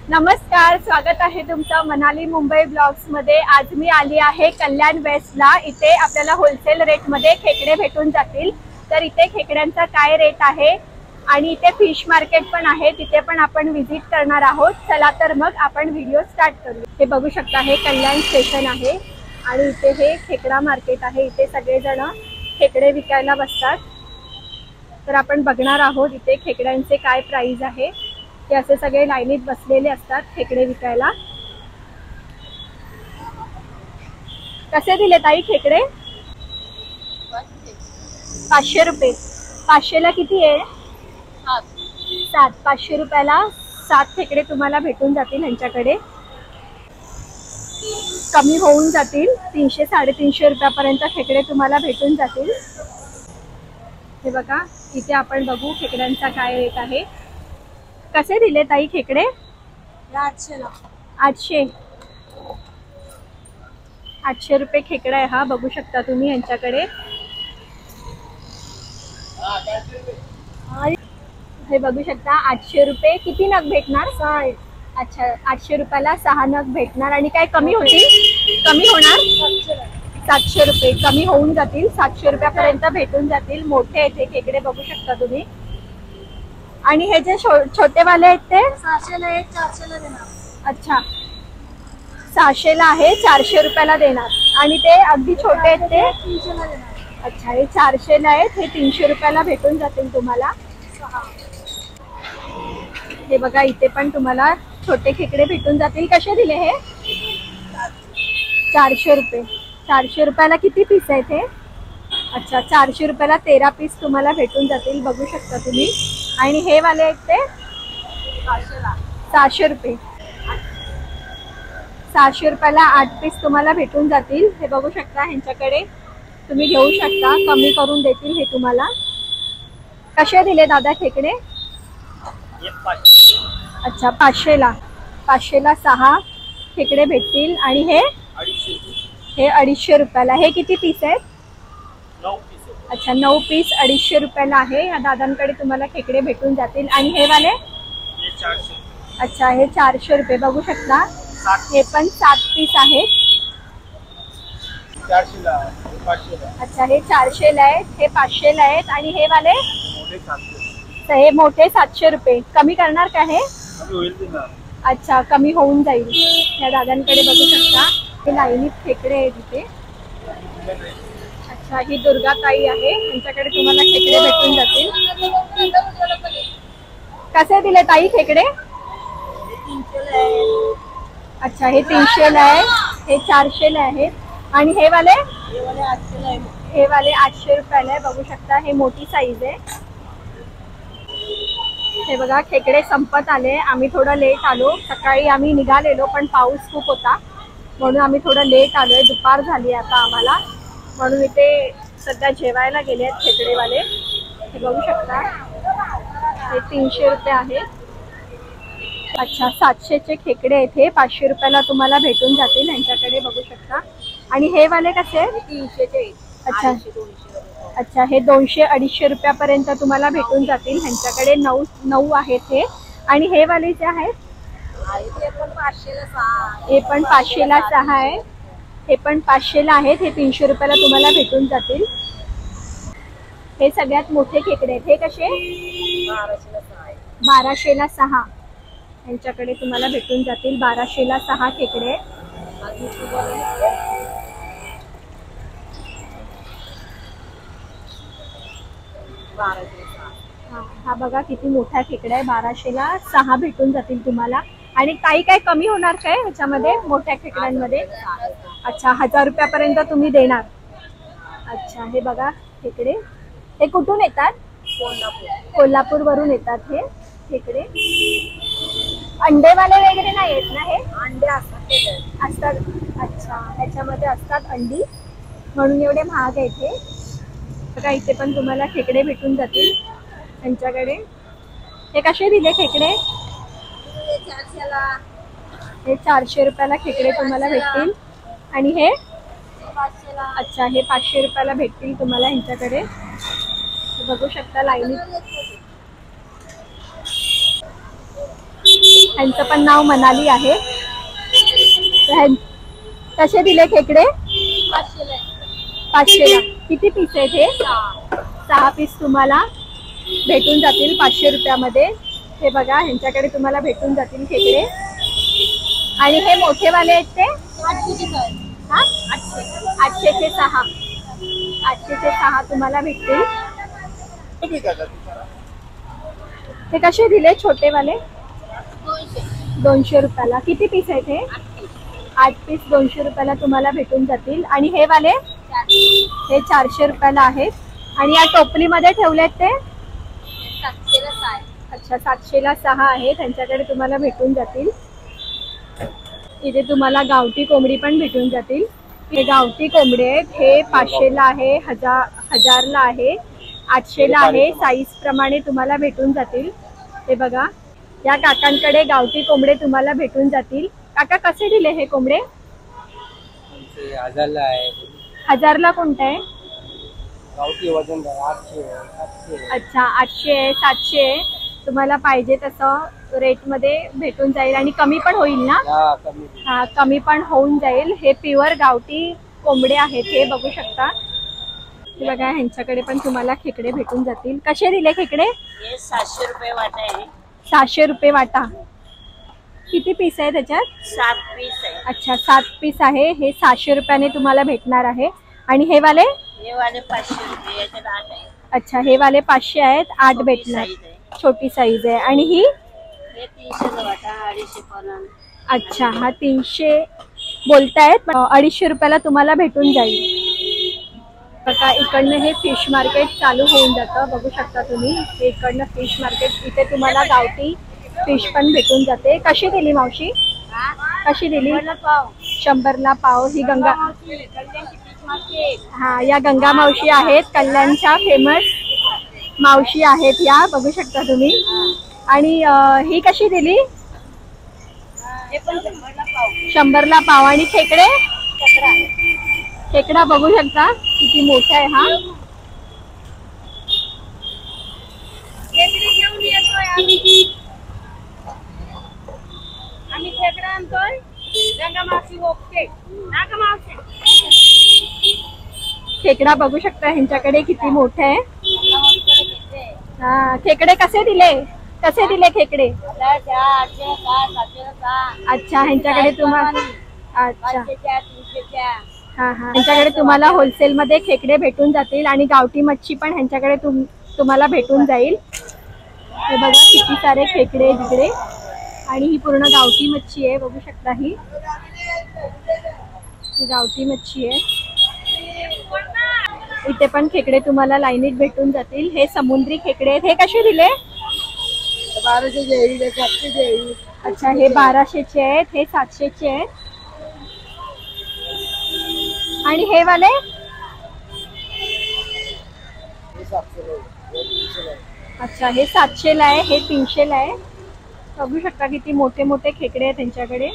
नमस्कार, स्वागत आहे तुमचं मनाली मुंबई ब्लॉग्स मध्ये। आज मी आली आहे कल्याण वेस्टला। इथे आपल्याला होलसेल रेट मध्ये खेकडे भेटून जातील। तर इथे खेकड्यांचा काय रेट आहे आणि इथे फिश मार्केट पण आहे, तिथे पण आपण व्हिजिट करणार आहोत। चला तर मग आपण व्हिडिओ स्टार्ट करूया। हे बघू शकता, हे कल्याण स्टेशन आहे आणि इथे हे खेकडा मार्केट आहे। इथे सगळे जण खेकडे विकायला बसतात। तर आपण बघणार आहोत इथे खेकड्यांचे काय प्राइस आहे। ते असे सगळे लाईनीत बसलेले असतात खेकडे विकायला। कसे दिले ताई खेकडे? 500 रुपये। 500 ला किती आहे? 7। 500 रुपयाला 7 खेकडे तुम्हाला भेटून जातील यांच्याकडे। कमी होऊन जातील, 300 350 रुपयापर्यंत खेकडे तुम्हाला भेटून जातील। हे बघा, इथे आपण बघू खेकड्यांचा काय रेट आहे। कसे दिले ताई खेकडे? 800 ला। 800 रुपये खेकडा आहे हा, बघू शकता तुम्ही यांच्याकडे। हे बघू शकता 800 रुपये। किती नग भेटणार? 6। अच्छा, 800 रुपयाला 6 नग भेटणार। आणि काय कमी होतील? कमी होणार? 700 रुपये कमी होऊन जातील, 700 रुपयापर्यंत भेटून जातील। मोठे आहेत हे खेकडे, बघू शकता तुम्ही। आणि हे जे छोटे वाले आहेत ते 600 ला, 400 ला देणार। अच्छा, 600 ला आहे, 400 रुपयाला देणार। आणि ते अगदी छोटे आहेत ते 300 ला देणार। अच्छा, हे 400 ला आहेत, हे 300 रुपयाला भेटून जातील तुम्हाला। हे बघा, इथे पण तुम्हाला छोटे खेकडे भेटून जातील। कसे दिले हे? 400 रुपये। 400 रुपयाला किती पीस आहेत हे? अच्छा, 400 रुपयाला 13 पीस तुम्हाला भेटून जातील, बघू शकता तुम्ही। आणि हे वाले आहेत ते 600 रुपये। 600 रुपयाला 8 पीस तुम्हाला भेटून जातील। हे बघू शकता, ह्यांच्याकडे तुम्ही घेऊ शकता, कमी करून देतील हे तुम्हाला। कसे दिले दादा खेकडे? अच्छा, 500 ला। 500 ला 6 खेकडे भेटतील। आणि हे 250 रुपयाला। हे किती पीस आहेत? 9 पीस। अच्छा, 9 पीस 250 रुपयाला आहे। या दादांकडे तुम्हाला खेकडे भेटून जातील। आणि हे वाले? ये 400। अच्छा, हे 400 रुपये, बघू शकता। हे पण 7 पीस आहेत। 400 ला, 500 ला। अच्छा, हे 400 ला आहेत, हे 500 ला आहेत। आणि हे वाले? मोठे 700। तर हे मोठे 700 रुपये। कमी करणार का हे? अभी होईल ते ना। अच्छा, कमी होऊन जाईल। या दादांकडे बघू शकता, हे लाईनीत खेकडे आहेत इथे। अच्छा, ही दुर्गा ताई आहे, यांच्याकडे तुम्हाला खेकडे भेटून जातील। कसे दिले ताई खेकडे? 300 ला आहे। अच्छा, हे 300 ला आहे, हे 400 ला आहेत। आणि हे वाले? हे वाले 800 ला आहे। हे वाले 800 रुपयाला आहे, बघू शकता। हे मोठी साईज आहे। हे बघा, खेकडे संपत आले। आम्ही थोडं लेट आलो, सकाळी आम्ही निघालेलो पण पाऊस खूप होता, म्हणून आम्ही थोडं लेट आलोय। दुपार झाली आता आम्हाला, म्हणून इथे सध्या जेवायला गेले आहेत खेकडेवाले। हे बघू शकता, हे 300 रुपये आहे। अच्छा, 700 चे खेकडे आहेत हे, 500 रुपयाला तुम्हाला भेटून जातील यांच्याकडे, बघू शकता। आणि हे वाले कसे? 300 चे। अच्छा, अच्छा, हे 200-250 रुपयापर्यंत तुम्हाला भेटून जातील ह्यांच्याकडे। 9 आहेत हे। आणि हे वाले जे आहेत ते पण 500 ला 6। हे पण 500 ला 6 आहे, हे पण 500 ला आहेत, हे 300 रुपयाला तुम्हाला भेटून जातील। हे सगळ्यात मोठे खेकडे आहेत, हे कसे? 1200 ला 6 आहे। 1200 ला 6 यांच्याकडे तुम्हाला भेटून जातील। 1200 ला 6 खेकडे। हा बघा, किती मोठा खेकडा आहे। 1200 ला 6 भेटून जातील तुम्हाला। आणि काही काय कमी होणार काय ह्याच्यामध्ये मोठ्या खेकड्यांमध्ये? अच्छा, 1000 रुपयापर्यंत तुम्ही देणार। अच्छा, हे बघा खेकडे, हे कुठून येतात? कोल्हापूर वरून येतात हे खेकडे। अंडेवाले वगैरे नाही येत ना? हे अंडे असतात। अच्छा, ह्याच्यामध्ये असतात अंडी, म्हणून एवढे महाग आहेत हे। बघा, इथे पण तुम्हाला खेकडे भेटून जातील त्यांच्याकडे। हे कसे दिले खेकडे? 400 ला। हे 400 रुपयाला खेकडे तुम्हाला भेटतील। आणि हे 500 ला। अच्छा, हे 500 रुपयाला भेटतील तुम्हाला ह्यांच्याकडे, बघू शकता लाईनीत। ह्यांचं पण नाव मनाली आहे. कसे दिले खेकडे? 500ला. किती पीस आहेत हे? 6 पीस तुम्हाला भेटून जातील 500 रुपयामध्ये. हे बघा ह्यांच्याकडे तुम्हाला भेटून जातील खेकडे. आणि हे मोठेवाले आहेत ते 800चे 6. 800चे 6 तुम्हाला भेटतील. ते कसे दिले छोटेवाले? 200 रुपयाला. किती पीस आहेत हे? 8 पीस 200 रुपयाला तुम्हाला भेटून जातील. आणि हे वाले हे 400 रुपयाला आहेत. आणि या टोपलीमध्ये ठेवलेत ते 700ला 6. अच्छा 700ला 6 आहेत. त्यांच्याकडे तुम्हाला भेटून जातील. इथे तुम्हाला गावठी कोंबडी पण भेटून जातील. हे गावठी कोंबडे आहेत. हे 500ला आहे, 1000ला आहे, 800ला आहे. साईज प्रमाणे तुम्हाला भेटून जातील. हे बघा या काकांकडे गावठी कोंबडे तुम्हाला भेटून जातील. काका कसे दिले हे कोंबडे? 1000ला आहे. 1000ला कोणतं आहे? गावठी वजन 800 700. अच्छा 800 आहे, 700 आहे. तुम्हाला पाहिजे तसं रेटमध्ये भेटून जाईल. आणि कमी पण होईल ना? हा कमी पण होऊन जाईल. हे प्युअर गावठी कोंबडे आहेत. हे बघू शकता. हे बघा ह्यांच्याकडे पण तुम्हाला खेकडे भेटून जातील. कसे दिले खेकडे? हे 700 रुपये वाटा आहे. 600 रुपये वाटा. किती पीस आहे त्याच्यात? 7 पीस आहे. अच्छा 7 पीस आहे. हे 600 रुपयाने तुम्हाला भेटणार आहे. आणि हे वाले? हे वाले 500 रुपये. याच्यात 8 आहे. अच्छा हे वाले 500 आहेत. 8 भेटणार. छोटी साईज आहे. आणि ही? हे 300चा वाटा 250 पर्यंत. अच्छा हा 300 बोलतायत. 250 रुपयाला तुम्हाला भेटून जाईल. बघा इकडनं हे फिश मार्केट चालू होऊन जातं. बघू शकता तुम्ही. हे इकडनं फिश मार्केट. इथे तुम्हाला गावठी फिश पण भेटून जाते. कशी दिली मावशी? कशी दिली? 100ला पाव. ही गंगा हा या गंगा मावशी आहेत. कल्याणच्या फेमस मावशी आहेत या. बघू शकता तुम्ही. आणि ही कशी दिली? 100ला पाव. आणि खेकडे? खेकडा बघू शकता किती मोठा आहे हा. आम्ही खेकडा आणतोय. गंगा मावशी ओके ना का मावशी? खेकडा बघू शकता ह्यांच्याकडे किती मोठा आहे. हा खेकडे कसे दिले? कसे दिले खेकडे? अच्छा ह्यांच्याकडे तुम्हाला अच्छा हा हा ह्यांच्याकडे तुम्हाला होलसेल मध्ये खेकडे भेटून जातील. आणि गावठी मच्छी पण ह्यांच्याकडे तुम्हाला भेटून जाईल. हे बघा किती सारे खेकडे तिकडे. आणि ही पूर्ण गावठी मच्छी आहे. बघू शकता ही गावठी मच्छी आहे. इथे पण खेकडे तुम्हाला लाईनीत भेटून जातील. हे समुद्री खेकडे आहेत. हे कसे दिले? 1200. अच्छा हे 1200चे आहेत. हे 700चे आहेत. आणि हे वाले? अच्छा हे 700ला आहे. हे 300ला आहे. बघू शकता किती मोठे मोठे खेकडे आहेत त्यांच्याकडे.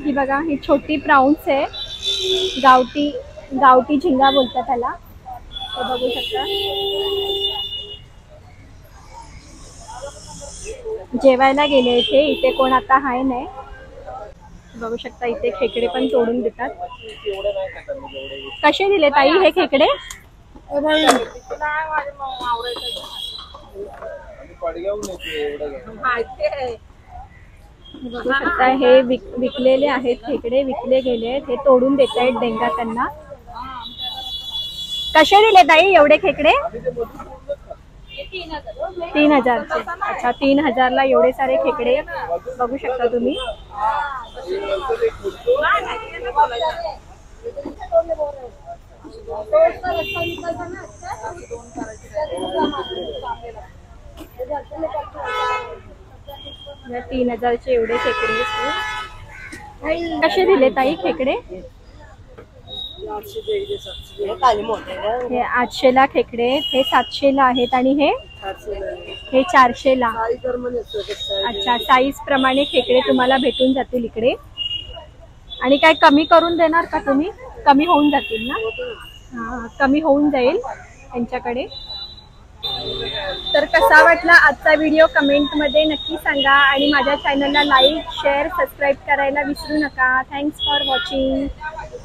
ही बघा ही छोटी प्राउन्स आहे. गावठी झिंगा बोलतात त्याला. हे बघू शकता. जेवायला गेले इथे कोण आता हाय नाही. बघू शकता इथे खेकडे पण तोडून देतात. कसे दिले ताई हे खेकडे? बघू शकता हे विकलेले आहेत खेकडे. विकले गेले आहेत. हे तोडून देत आहेत डेंगा त्यांना. कसे दिले ताई एवढे खेकडे? 3000चे. अच्छा 3000ला एवढे सारे खेकडे बघू शकता तुम्ही. या 3000चे एवढे खेकडे. कसे दिले ताई खेकडे? हे 800ला खेकडे. हे 700ला आहेत. आणि हे 400ला. अच्छा साईज प्रमाणे खेकडे तुम्हाला भेटून जातील इकडे. आणि काय कमी करून देणार का तुम्ही? कमी होऊन जातील ना? हा कमी होऊन जाईल त्यांच्याकडे. तर कसा वाटला आजचा व्हिडिओ कमेंटमध्ये नक्की सांगा आणि माझ्या चॅनलला लाईक शेअर सबस्क्राईब करायला विसरू नका. Thanks for watching.